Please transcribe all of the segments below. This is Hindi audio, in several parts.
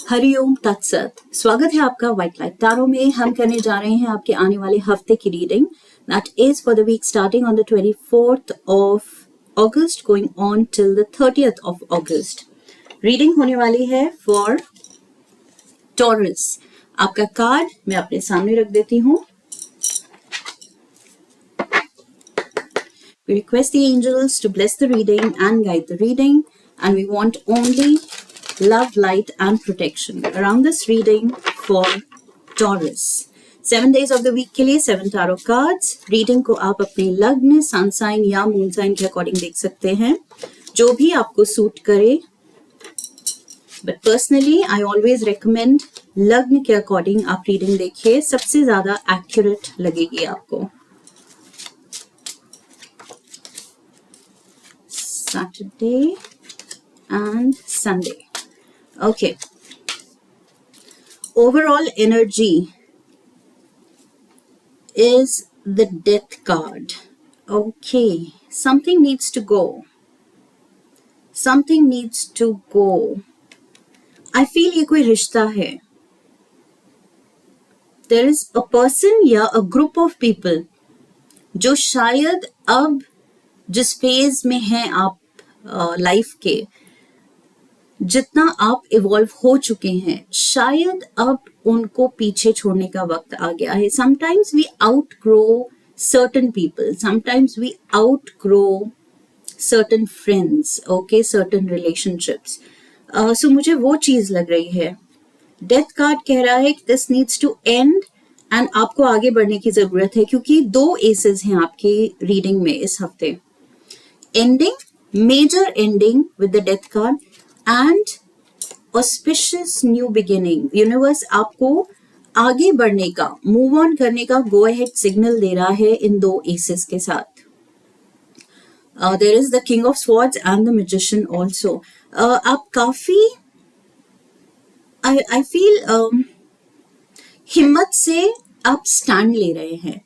हरिओम तत्सत। स्वागत है आपका व्हाइट लाइट टैरो में। हम करने जा रहे हैं आपके आने वाले हफ्ते की reading that is for the week starting on the 24th of August going on till the 30th of August। Reading होने वाली है फॉर टॉरस। आपका कार्ड मैं अपने सामने रख देती हूँ। We request the angels to bless the reading and guide the reading, and we want only love, light and protection around this reading for Taurus. 7 days of the week के लिए 7 tarot cards. Reading को आप अपने लग्न, सन साइन या मून साइन के अकॉर्डिंग देख सकते हैं, जो भी आपको सूट करे. But personally, I always recommend लग्न के अकॉर्डिंग आप रीडिंग देखिए, सबसे ज्यादा एक्यूरेट लगेगी आपको. Saturday and Sunday. Okay. Overall energy is the death card. Okay. Something needs to go. Something needs to go. I feel ये कोई रिश्ता है. There is a person या a group of people जो शायद अब जिस फेज में हैं आप लाइफ के, जितना आप इवॉल्व हो चुके हैं, शायद अब उनको पीछे छोड़ने का वक्त आ गया है. Sometimes we outgrow certain people, sometimes we outgrow certain friends, okay, certain relationships. So मुझे वो चीज लग रही है. डेथ कार्ड कह रहा है कि this needs to end and आपको आगे बढ़ने की जरूरत है, क्योंकि 2 एसेस हैं आपकी रीडिंग में इस हफ्ते. Ending, major ending with the death card and auspicious new beginning. Universe आपको आगे बढ़ने का, move on करने का go ahead signal दे रहा है इन 2 aces के साथ. There is the King of Swords and the Magician also. आप काफी I feel हिम्मत से आप स्टैंड ले रहे हैं.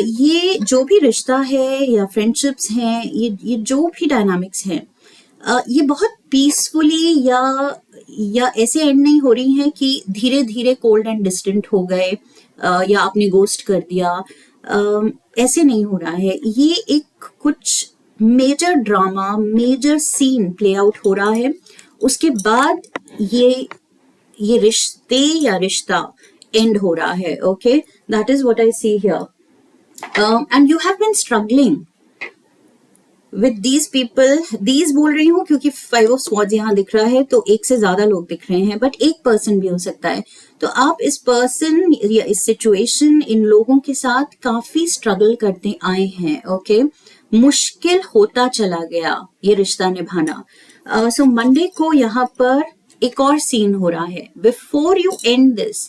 ये जो भी रिश्ता है या फ्रेंडशिप्स हैं, ये जो भी डायनामिक्स हैं, ये बहुत पीसफुली या ऐसे एंड नहीं हो रही हैं कि धीरे धीरे कोल्ड एंड डिस्टेंट हो गए या आपने गोस्ट कर दिया. ऐसे नहीं हो रहा है. ये एक कुछ major drama, major scene play out हो रहा है. उसके बाद ये रिश्ते या रिश्ता एंड हो रहा है. Okay, that is what I see here. And you have been struggling with these people. These बोल रही हूँ क्योंकि 5 of Swords यहाँ दिख रहा है, तो एक से ज्यादा लोग दिख रहे हैं, बट एक पर्सन भी हो सकता है. तो आप इस पर्सन या इस सिचुएशन, इन लोगों के साथ काफी स्ट्रगल करते आए हैं. ओके, मुश्किल होता चला गया ये रिश्ता निभाना. सो मंडे को यहाँ पर एक और सीन हो रहा है. Before you and this,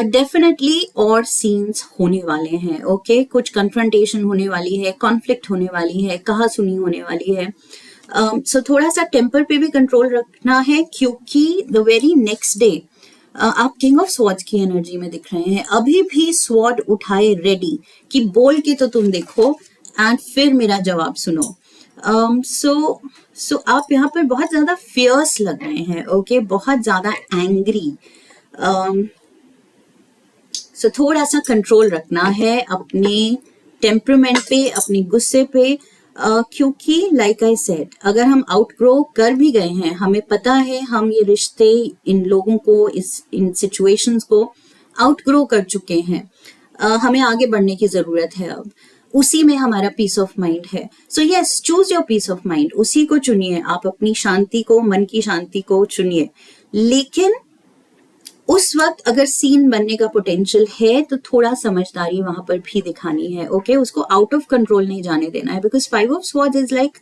definitely और सीन्स होने वाले हैं. ओके, कुछ कन्फ्रंटेशन होने वाली है, कॉन्फ्लिक्ट होने वाली है, कहा सुनी होने वाली है. सो थोड़ा सा टेम्पर पे भी कंट्रोल रखना है, क्योंकि द वेरी नेक्स्ट डे आप किंग ऑफ स्वॉर्ड्स की एनर्जी में दिख रहे हैं. अभी भी स्वॉर्ड उठाए रेडी कि बोल के तो तुम देखो एंड फिर मेरा जवाब सुनो. सो आप यहाँ पर बहुत ज्यादा फियर्स लग रहे हैं. ओके, बहुत ज्यादा एंग्री. सो थोड़ा सा कंट्रोल रखना है अपने टेम्परामेंट पे, अपने गुस्से पे, क्योंकि लाइक आई सेड, अगर हम आउटग्रो कर भी गए हैं, हमें पता है हम ये रिश्ते, इन लोगों को, इन सिचुएशंस को आउटग्रो कर चुके हैं. हमें आगे बढ़ने की जरूरत है. अब उसी में हमारा पीस ऑफ माइंड है. So yes, choose your peace of mind. उसी को चुनिए. आप अपनी शांति को, मन की शांति को चुनिए. लेकिन उस वक्त अगर सीन बनने का पोटेंशियल है तो थोड़ा समझदारी वहां पर भी दिखानी है. ओके, उसको आउट ऑफ कंट्रोल नहीं जाने देना है, because 5 of Swords is like,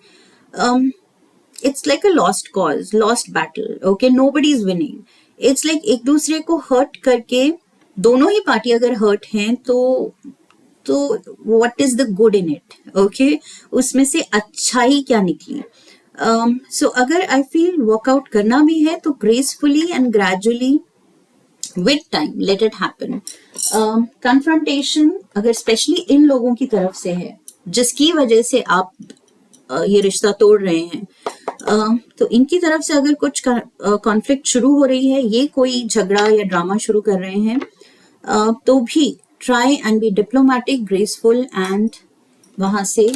it's like a lost cause, lost battle. Okay, nobody is winning. It's like एक दूसरे को हर्ट करके, दोनों ही पार्टी अगर हर्ट हैं तो what is the good in it. Okay, उसमें से अच्छाई क्या निकली. सो अगर आई फील वर्कआउट करना भी है तो gracefully and gradually, with time, let it happen. Confrontation अगर स्पेशली इन लोगों की तरफ से है जिसकी वजह से आप ये रिश्ता तोड़ रहे हैं, तो इनकी तरफ से अगर कुछ कॉन्फ्लिक्ट शुरू हो रही है, ये कोई झगड़ा या ड्रामा शुरू कर रहे हैं, तो भी try and B diplomatic, graceful and वहां से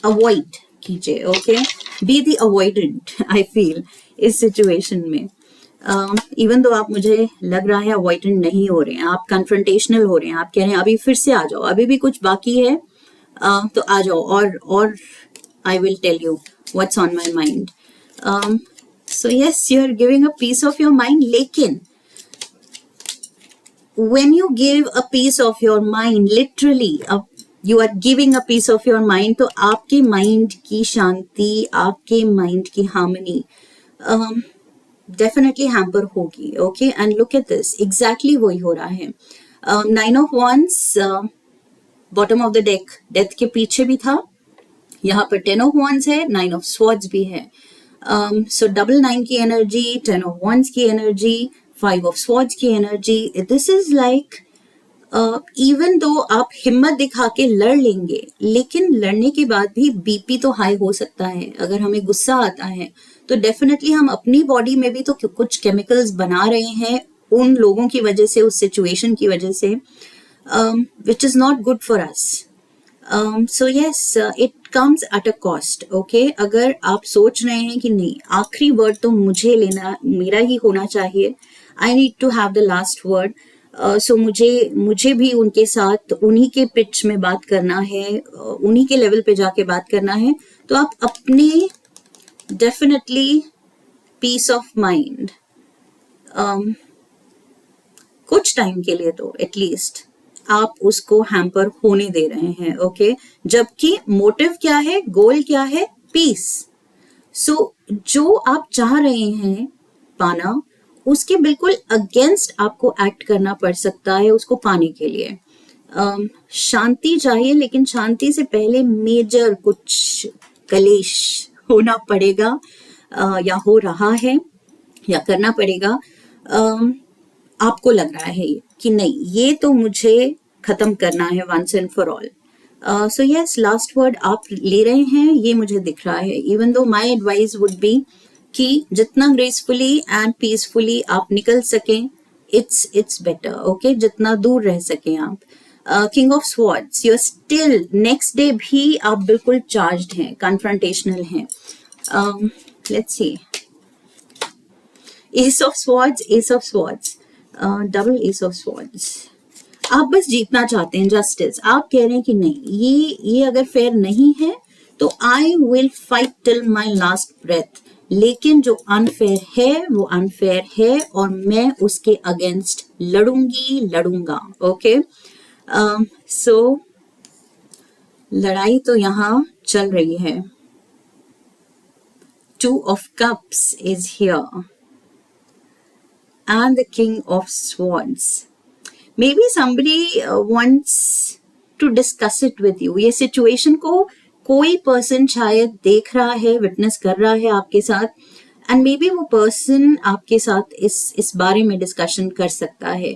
अवॉइड कीजिए. Okay, be the avoidant I feel इस सिचुएशन में. इवन दो आप, मुझे लग रहा है अवॉइडेंट नहीं हो रहे हैं, आप कन्फ्रंटेशनल हो रहे हैं, आप कह रहे हैं अभी फिर से आ जाओ, अभी भी कुछ बाकी है, तो आ जाओ और I will tell you what's on my mind. So yes, you are giving a piece of your mind, लेकिन when you give a piece of your mind, literally you are giving a piece of your mind, तो आपके माइंड की शांति, आपके माइंड की हार्मनी डेफिनेटली हैम्पर होगी. Okay, and look at this, exactly वही हो रहा है. 9 of wands bottom of the deck, death के पीछे भी था, यहाँ पर 10 ऑफ wands है, 9 ऑफ swords भी है. सो डबल 9 की एनर्जी, 10 ऑफ wands की एनर्जी, 5 ऑफ swords की energy. This is like, even though आप हिम्मत दिखा के लड़ लेंगे, लेकिन लड़ने के बाद भी बीपी तो हाई हो सकता है. अगर हमें गुस्सा आता है तो डेफिनेटली हम अपनी बॉडी में भी तो कुछ केमिकल्स बना रहे हैं उन लोगों की वजह से, उस सिचुएशन की वजह से, which is not good for us. So yes, it comes at a cost. Okay, अगर आप सोच रहे हैं कि नहीं, आखिरी वर्ड तो मुझे लेना, मेरा ही होना चाहिए, I need to have the last word, so मुझे भी उनके साथ उन्हीं के पिच में बात करना है, उन्हीं के लेवल पे जाके बात करना है, तो आप अपने डेफिनेटली पीस ऑफ माइंड कुछ टाइम के लिए तो एटलीस्ट आप उसको हैम्पर होने दे रहे हैं. ओके, जबकि मोटिव क्या है, गोल क्या है, पीस. सो जो आप चाह रहे हैं पाना, उसके बिल्कुल अगेंस्ट आपको एक्ट करना पड़ सकता है उसको पाने के लिए. शांति चाहिए, लेकिन शांति से पहले मेजर कुछ कलेश होना पड़ेगा, या हो रहा है, या करना पड़ेगा. आपको लग रहा है कि नहीं, ये तो मुझे खत्म करना है once and for all. So yes, last word आप ले रहे हैं, ये मुझे दिख रहा है. Even though my advice would be कि जितना ग्रेसफुली एंड पीसफुली आप निकल सकें, इट्स बेटर. ओके, जितना दूर रह सकें आप. King of swords, you are still, next day भी आप बिल्कुल चार्ज्ड हैं, कन्फ्रंटेशनल हैं. Let's see, ace of swords, ace of swords, double ace of swords. आप बस जीतना चाहते हैं, जस्टिस. आप कह रहे हैं कि नहीं, ये अगर फेयर नहीं है तो I will fight till my last breath, लेकिन जो अनफेयर है वो अनफेयर है और मैं उसके अगेंस्ट लड़ूंगा. ओके, सो लड़ाई तो यहां चल रही है. 2 of cups is here and the king of swords. Maybe somebody wants to discuss it with you. ये सिचुएशन को कोई पर्सन शायद देख रहा है, विटनेस कर रहा है आपके साथ, एंड मे बी वो पर्सन आपके साथ इस बारे में डिस्कशन कर सकता है,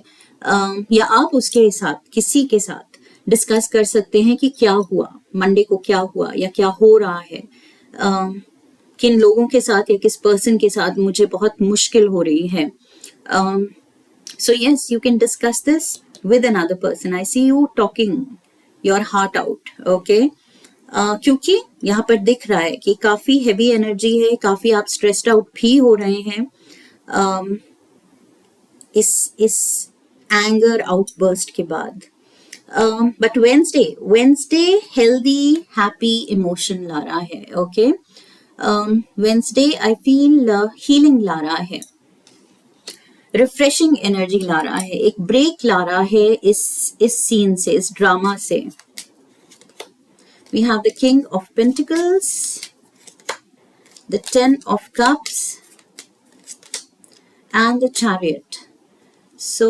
या आप उसके साथ, किसी के साथ डिस्कस कर सकते हैं कि क्या हुआ मंडे को, क्या हुआ या क्या हो रहा है, किन लोगों के साथ या किस पर्सन के साथ मुझे बहुत मुश्किल हो रही है. So yes, you can discuss this with another person. I see you talking your heart out. Okay, क्योंकि यहाँ पर दिख रहा है कि काफी हेवी एनर्जी है, काफी आप स्ट्रेस्ड आउट भी हो रहे हैं इस एंगर आउटबर्स्ट के बाद. But Wednesday healthy happy emotion ला रहा है. Okay, Wednesday I feel healing ला रहा है, रिफ्रेशिंग एनर्जी ला रहा है, एक ब्रेक ला रहा है इस सीन से, इस ड्रामा से. We have the King of Pentacles, the 10 of Cups, and the Chariot. So,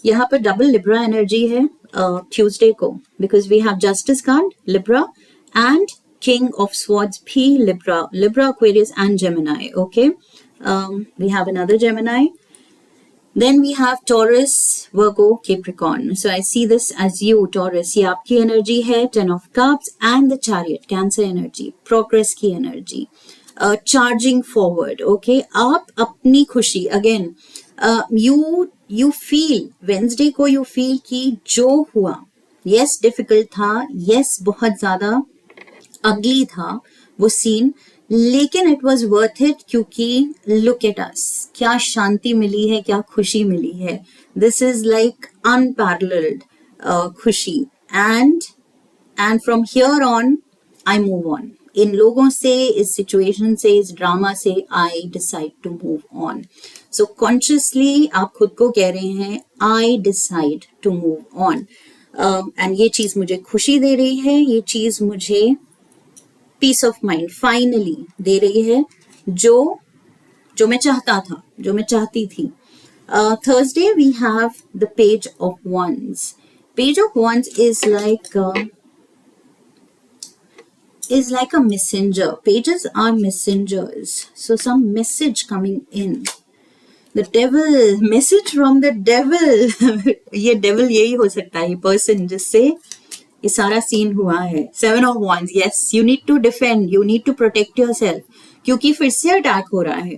यहाँ पर डबल लिब्रा एनर्जी है ट्यूसडे को, because we have Justice card, Libra, and King of Swords भी Libra, Aquarius and Gemini. Okay, we have another Gemini. Then we have Taurus, Virgo, Capricorn. So I see this as you, Taurus. ये आपकी एनर्जी है, 10 of Cups and the Chariot, Cancer energy, progress की एनर्जी, चार्जिंग फॉरवर्ड. ओके, आप अपनी खुशी अगेन यू फील, वेंसडे को यू फील कि जो हुआ, यस डिफिकल्ट था, यस बहुत ज्यादा अगली था वो सीन, लेकिन इट वॉज वर्थ इट, क्योंकि लुक एट अस, क्या शांति मिली है, क्या खुशी मिली है. दिस इज लाइक अनपैरेलल्ड खुशी. And from here on I move on. इन लोगों से, इस सिचुएशन से, इस ड्रामा से I decide to move on. So consciously आप खुद को कह रहे हैं I decide to move on. And ये चीज मुझे खुशी दे रही है, ये चीज मुझे पीस ऑफ माइंड फाइनली दे रही है, जो मैं चाहता था, जो मैं चाहती थी. Thursday we have the page of wands. Page of wands is like a messenger. Pages are messengers. So some message coming in. The devil, message from the devil. ये devil यही हो सकता है, ये person जिससे ये सारा सीन हुआ है. 7 of wands. Yes, you need to defend, you need to protect yourself, क्योंकि फिर से अटैक हो रहा है.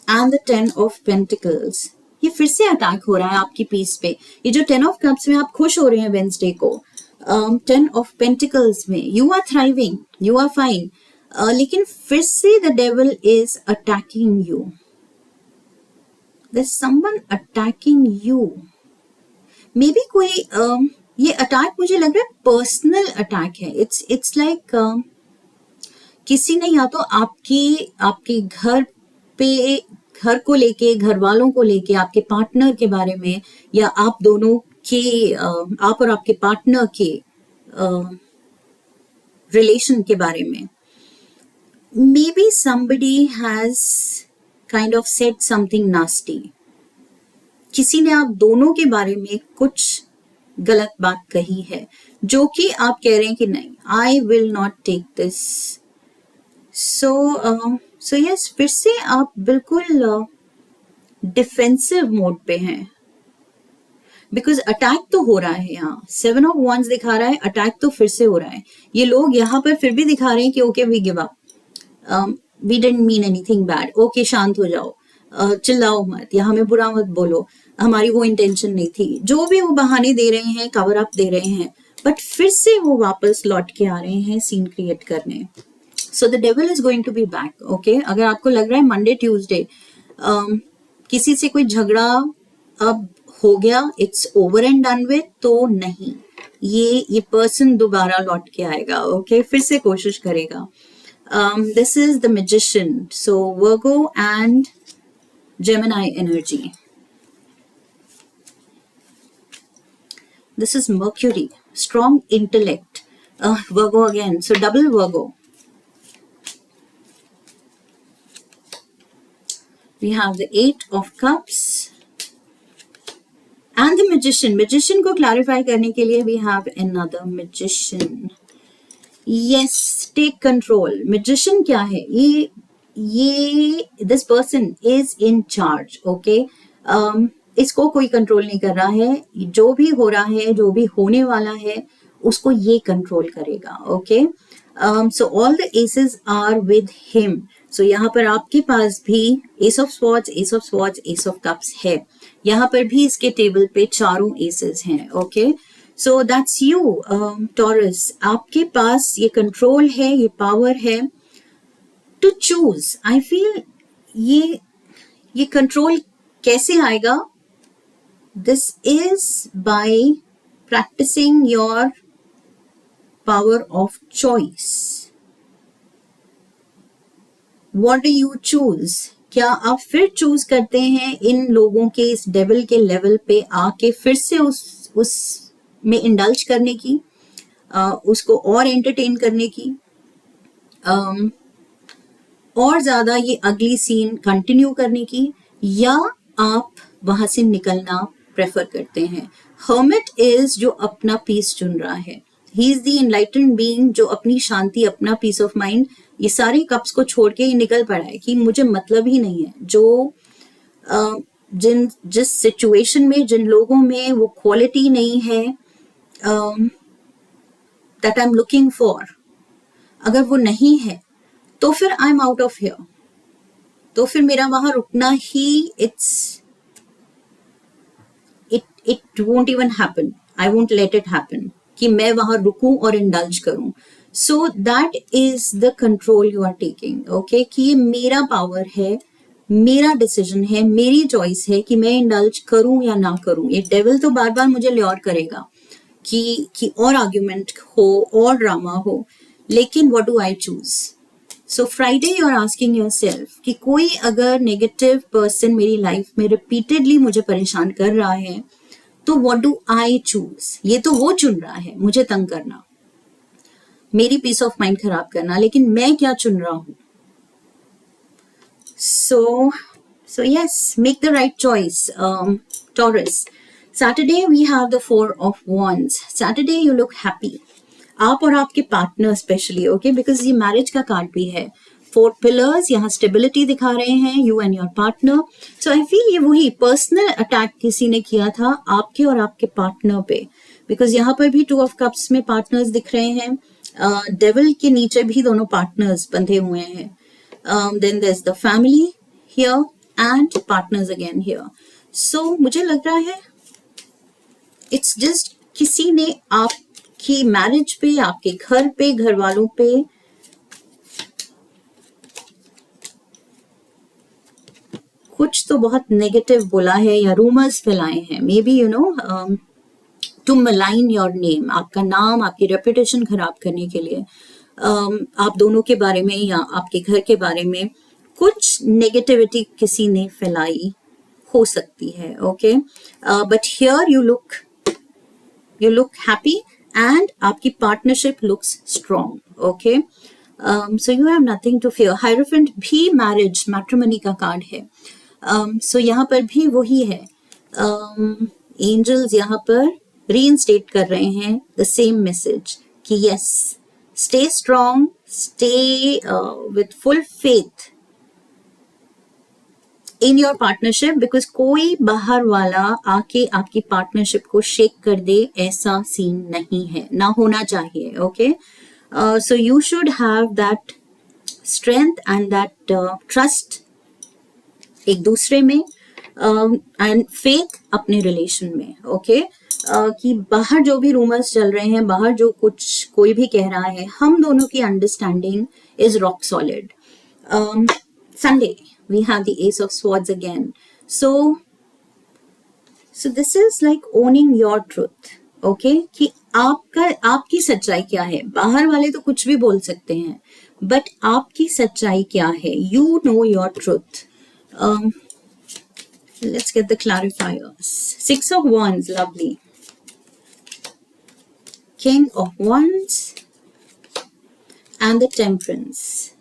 And the 10 of pentacles. ये फिर से अटैक हो रहा है आपकी पीस पे. ये जो 10 of cups में आप खुश हो रहे हैं वेंसडे को, 10 of pentacles में you are thriving, you are fine. लेकिन फिर से the devil is attacking you. There's someone attacking you. May be कोई ये अटैक मुझे लग रहा है पर्सनल अटैक है. इट्स लाइक किसी ने या तो आपके घर को लेके, घर वालों को लेके, आपके पार्टनर के बारे में, या आप दोनों के आप और आपके पार्टनर के रिलेशन के बारे में, may be somebody has kind of said something nasty. किसी ने आप दोनों के बारे में कुछ गलत बात कही है, जो कि आप कह रहे हैं कि नहीं, I will not take this. So yes, फिर से आप बिल्कुल डिफेंसिव मोड पे हैं, बिकॉज अटैक तो हो रहा है. यहाँ 7 of wands दिखा रहा है, अटैक तो फिर से हो रहा है. ये लोग यहाँ पर फिर भी दिखा रहे हैं कि okay we give up, we didn't mean anything bad, okay शांत हो जाओ, चिल्लाओ मत, या हमें बुरा मत बोलो, हमारी वो इंटेंशन नहीं थी. जो भी वो बहाने दे रहे हैं, कवर अप दे रहे हैं, बट फिर से वो वापस लौट के आ रहे हैं सीन क्रिएट करने. So the devil is going to be back. Okay, अगर आपको लग रहा है मंडे ट्यूसडे किसी से कोई झगड़ा अब हो गया, it's over and done with, तो नहीं, ये पर्सन दोबारा लौट के आएगा. ओके, फिर से कोशिश करेगा. This is the magician. So Virgo and Gemini energy. This is Mercury, strong intellect. Virgo again, so double Virgo. We have the 8 of Cups and the Magician. Magician को clarify करने के लिए we have another Magician. Yes, take control. Magician क्या है? ये this person is in charge. Okay, इसको कोई कंट्रोल नहीं कर रहा है. जो भी हो रहा है, जो भी होने वाला है, उसको ये कंट्रोल करेगा. Okay, so all the aces are with him. So यहाँ पर आपके पास भी ace of swords, ace of swords, ace of cups है. यहाँ पर भी इसके टेबल पे चारों एसेस हैं. Okay, so that's you Taurus. आपके पास ये कंट्रोल है, ये पावर है टू चूज. आई फील ये कंट्रोल कैसे आएगा? This is by practising your power of choice. What do you choose? क्या आप फिर चूज करते हैं इन लोगों के, इस डेविल के लेवल पे आके फिर से उस में इंडल्ज करने की, उसको और एंटरटेन करने की, और ज्यादा ये अगली सीन कंटिन्यू करने की, या आप वहां से निकलना प्रेफर करते हैं? हर्मिट इज जो अपना पीस चुन रहा है. He is the enlightened being जो अपनी शांति, अपना पीस ऑफ माइंड, ये सारे कप्स को छोड़ के ही निकल पड़ा है कि मुझे मतलब ही नहीं है। जो जिस सिचुएशन में, जिन लोगों में वो क्वालिटी नहीं है that I am looking for, अगर वो नहीं है तो फिर I am out of here. तो फिर मेरा वहां रुकना ही it won't even happen, I won't let it happen कि मैं वहां रुकूं और इंडल्ज करूं। So that is the control you are taking, okay, कि ये मेरा पावर है, मेरा डिसीजन है, मेरी चॉइस है कि मैं इंडल्ज करूं या ना करूं। ये डेविल तो बार बार मुझे ल्योर करेगा कि और आर्ग्यूमेंट हो और ड्रामा हो, लेकिन what do I choose? So Friday you are asking yourself कि कोई अगर नेगेटिव पर्सन मेरी लाइफ में रिपीटेडली मुझे परेशान कर रहा है तो व्हाट डू आई चूज? ये तो वो चुन रहा है मुझे तंग करना, मेरी पीस ऑफ माइंड खराब करना, लेकिन मैं क्या चुन रहा हूं? So yes, make the right choice, Taurus. Saturday we have the 4 of Wands. Saturday you look happy. आप और आपके पार्टनर स्पेशली, ओके, बिकॉज ये मैरिज का कार्ड भी है। 4 पिलर्स यहाँ स्टेबिलिटी दिखा रहे हैं, you and your partner. So I feel ये वही पर्सनल अटैक किसी ने किया था आपके और आपके पार्टनर पे, बिकॉज यहाँ पर भी 2 ऑफ कप्स में पार्टनर्स दिख रहे हैं, डेविल के नीचे भी दोनों पार्टनर्स बंधे हुए हैं, then there is the family here and partners again here. So मुझे लग रहा है इट्स जस्ट किसी ने आपकी मैरिज पे, आपके घर पे, घर वालों पे कुछ तो बहुत नेगेटिव बोला है या रूमर्स फैलाए हैं, maybe you know to malign your name, आपका नाम, आपकी रेपुटेशन खराब करने के लिए, आप दोनों के बारे में या आपके घर के बारे में कुछ नेगेटिविटी किसी ने फैलाई हो सकती है, okay. But here you look happy and आपकी partnership looks strong, okay. So you have nothing to fear. Hierophant भी मैरिज, मैट्रिमनी का कार्ड है। सो यहाँ पर भी वही है, एंजल्स यहाँ पर रीइंस्टेट कर रहे हैं द सेम मैसेज कि yes, stay strong, stay with full faith in your partnership, because कोई बाहर वाला आके आपकी पार्टनरशिप को शेक कर दे ऐसा सीन नहीं है, ना होना चाहिए, okay. So you should have that strength and that trust एक दूसरे में एंड फेथ अपने रिलेशन में, ओके। कि बाहर जो भी रूमर्स चल रहे हैं, बाहर जो कुछ कोई भी कह रहा है, हम दोनों की understanding is rock solid. Sunday we have the Ace of Swords again. So this is like owning your truth, okay, कि आपकी सच्चाई क्या है। बाहर वाले तो कुछ भी बोल सकते हैं, बट आपकी सच्चाई क्या है? You know your truth. Let's get the clarifiers. 6 of Wands, lovely. King of Wands and the Temperance.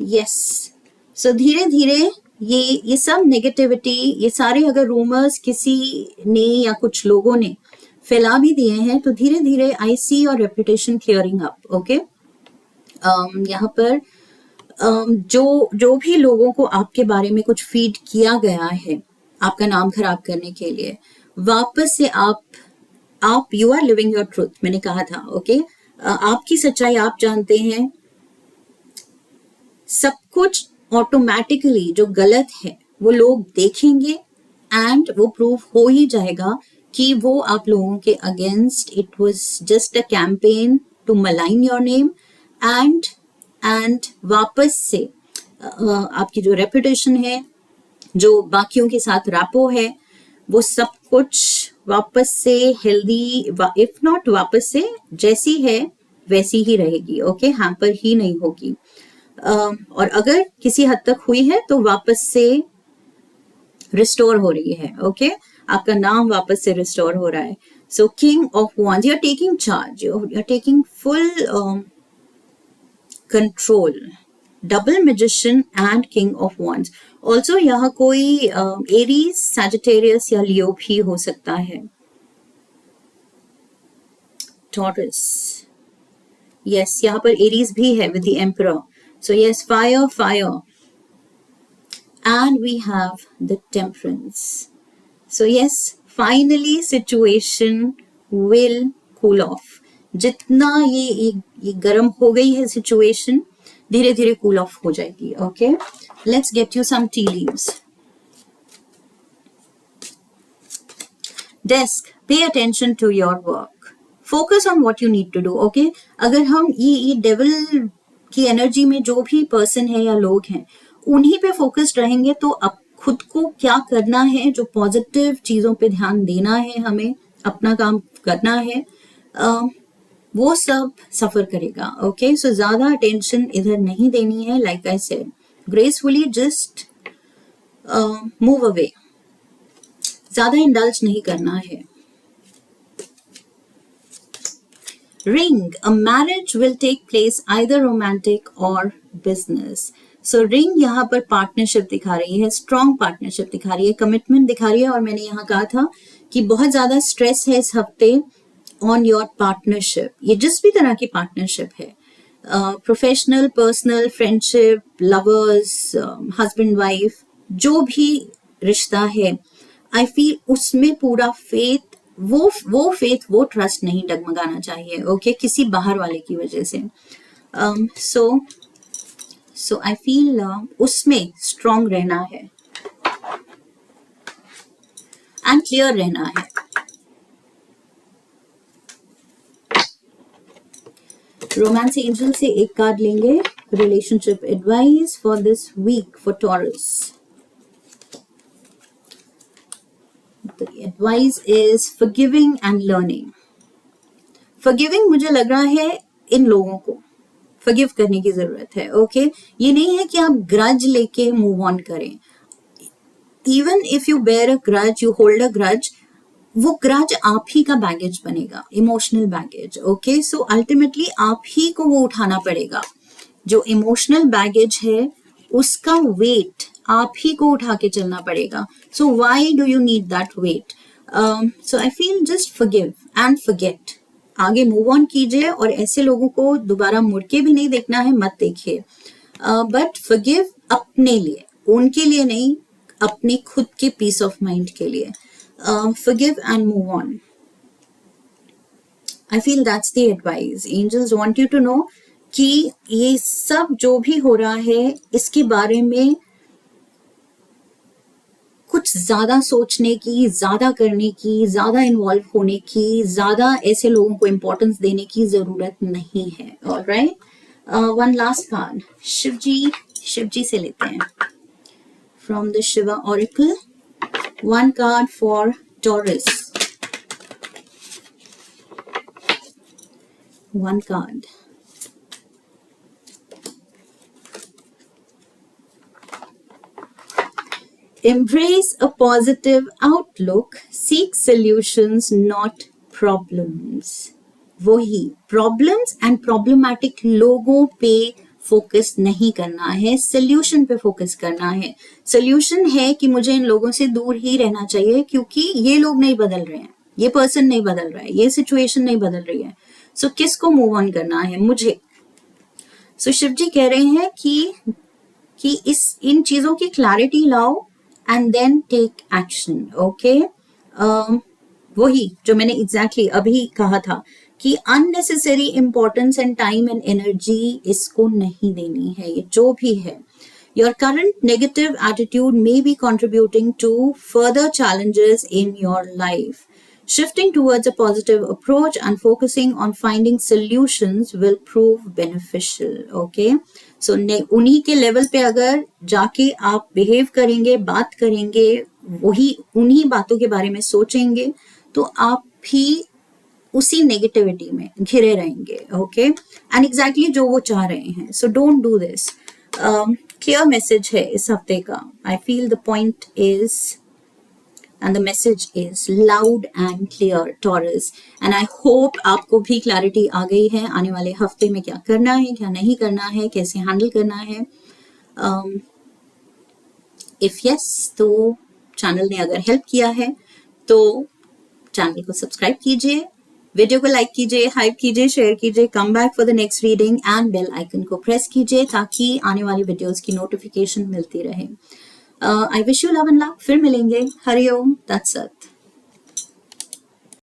Yes. So धीरे धीरे ये सब नेगेटिविटी, ये सारे अगर रूमर्स किसी ने या कुछ लोगों ने फैला भी दिए हैं, तो धीरे धीरे I see your reputation clearing up, okay. यहाँ पर जो भी लोगों को आपके बारे में कुछ फीड किया गया है आपका नाम खराब करने के लिए, वापस से आप you are living your truth, मैंने कहा था, ओके। आपकी सच्चाई आप जानते हैं, सब कुछ ऑटोमेटिकली जो गलत है वो लोग देखेंगे एंड वो प्रूव हो ही जाएगा कि वो आप लोगों के against it was just a campaign to malign your name and वापस से आपकी जो रेपुटेशन है, जो बाकियों के साथ रैपो है, वो सब कुछ वापस से हेल्दी, इफ नॉट वापस से जैसी है वैसी ही रहेगी, ओके, हैम्पर ही नहीं होगी। और अगर किसी हद तक हुई है तो वापस से रिस्टोर हो रही है, ओके, आपका नाम वापस से रिस्टोर हो रहा है। So king of wands, you are taking charge, you are taking full control, double magician and king of wands. Also यहाँ कोई एरीज, सैजिटेरियस या लियो भी हो सकता है। टॉरस, यस यहाँ पर एरीज भी है with the emperor, so yes fire fire, and we have the temperance, so yes finally situation will cool off. जितना ये गर्म हो गई है सिचुएशन, धीरे धीरे कूल ऑफ हो जाएगी। Okay, let's get you some tea leaves. Desk, pay attention to your work, focus on what you need to do. Okay, अगर हम ये डेविल की एनर्जी में जो भी पर्सन है या लोग हैं, उन्हीं पे फोकस्ड रहेंगे तो अब खुद को क्या करना है, जो पॉजिटिव चीजों पे ध्यान देना है, हमें अपना काम करना है, वो सब सफर करेगा। ओके, सो ज्यादा अटेंशन इधर नहीं देनी है। Like I said, gracefully just move away, ज्यादा इंडल्ज नहीं करना है। Ring, a marriage will take place either romantic और बिजनेस। सो रिंग यहाँ पर पार्टनरशिप दिखा रही है, स्ट्रॉन्ग पार्टनरशिप दिखा रही है, कमिटमेंट दिखा रही है। और मैंने यहाँ कहा था कि बहुत ज्यादा स्ट्रेस है इस हफ्ते ऑन योर पार्टनरशिप। ये जिस भी तरह की पार्टनरशिप है, professional, personal, friendship, lovers, husband wife, जो भी रिश्ता है, आई फील उसमें पूरा फेथ, वो फेथ, वो ट्रस्ट नहीं डगमगाना चाहिए। ओके, किसी बाहर वाले की वजह से। सो आई फील उसमें स्ट्रॉन्ग रहना है एंड क्लियर रहना है। रोमांस एंजल से एक कार्ड लेंगे, relationship advice for this week for Taurus. The advice is forgiving and learning. Forgiving मुझे लग रहा है इन लोगों को forgive करने की जरूरत है। ओके, ये नहीं है कि आप ग्रज लेके मूव ऑन करें। Even if you bear a grudge, you hold a grudge, वो ग्रज आप ही का बैगेज बनेगा, emotional baggage. Okay, so ultimately आप ही को वो उठाना पड़ेगा। जो इमोशनल बैगेज है उसका वेट आप ही को उठा के चलना पड़ेगा। So why do you need that weight? So I feel just forgive and forget, आगे मूव ऑन कीजिए। और ऐसे लोगों को दोबारा मुड़ के भी नहीं देखना है, मत देखिए। बट फॉरगिव अपने लिए, उनके लिए नहीं, अपने खुद के पीस ऑफ माइंड के लिए। Forgive and move on. I feel that's the advice. Angels want you to know कि ये सब जो भी हो रहा है, इसके बारे में कुछ ज्यादा सोचने की, ज्यादा करने की, ज्यादा इन्वॉल्व होने की, ज्यादा ऐसे लोगों को इंपॉर्टेंस देने की जरूरत नहीं है। Alright, one last card Shivji से लेते हैं from the Shiva oracle. One card for taurus, one card. Embrace a positive outlook, seek solutions, not problems. वही problems and problematic लोगों पे फोकस नहीं करना है, सोल्यूशन पे फोकस करना है। सोल्यूशन है कि मुझे इन लोगों से दूर ही रहना चाहिए क्योंकि ये लोग नहीं बदल रहे हैं, ये पर्सन नहीं बदल रहा है, ये सिचुएशन नहीं बदल रही है। सो किसको मूव ऑन करना है? मुझे। सो शिव जी कह रहे हैं कि इन चीजों की क्लैरिटी लाओ and then take action. Okay, वही जो मैंने exactly अभी कहा था कि unnecessary importance and time and energy इसको नहीं देनी है। ये जो भी है, your current negative attitude may be contributing to further challenges in your life. Shifting towards a positive approach and focusing on finding solutions will prove beneficial. Okay, so उन्हीं के लेवल पे अगर जाके आप बिहेव करेंगे, बात करेंगे, वही उन्हीं बातों के बारे में सोचेंगे, तो आप भी उसी नेगेटिविटी में घिरे रहेंगे। ओके, एंड एग्जैक्टली जो वो चाह रहे हैं। So don't do this. Clear message है इस हफ्ते का। I feel the point is and the message is loud and clear, Taurus, and I hope आपको भी clarity आ गई है आने वाले हफ्ते में क्या करना है, क्या नहीं करना है, कैसे हैंडल करना है। if yes, तो चैनल ने अगर हेल्प किया है तो चैनल को सब्सक्राइब कीजिए, वीडियो को लाइक कीजिए, हाइप कीजिए, शेयर कीजिए, come back for the next reading and bell icon को प्रेस कीजिए ताकि आने वाली वीडियोस की नोटिफिकेशन मिलती रहे। I wish you love and luck. फिर मिलेंगे। हरिओम तत्सत।